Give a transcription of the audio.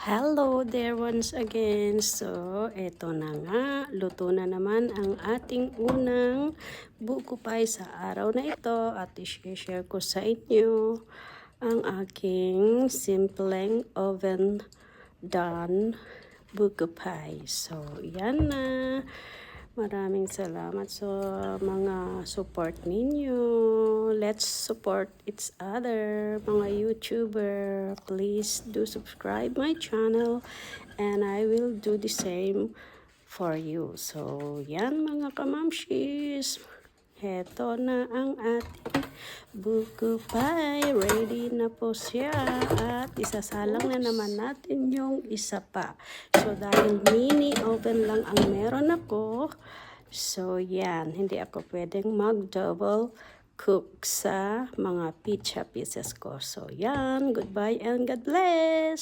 Hello there once again. So, eto na nga. Luto na naman ang ating unang buko pie sa araw na ito. At i-share ko sa inyo ang aking simpleng oven done buko pie. So, yan na. Maraming salamat sa mga support ninyo. Let's support each other, mga YouTuber. Please do subscribe my channel and I will do the same for you. So, yan mga kamamshis. Heto na ang ating buko pie. Ready na po siya. At isasalang na naman natin yung isa pa. So, dahil mini oven lang ang meron ako, so yan, hindi ako pwedeng mag-double cook sa mga pizza pieces ko. So, yan. Goodbye and God bless!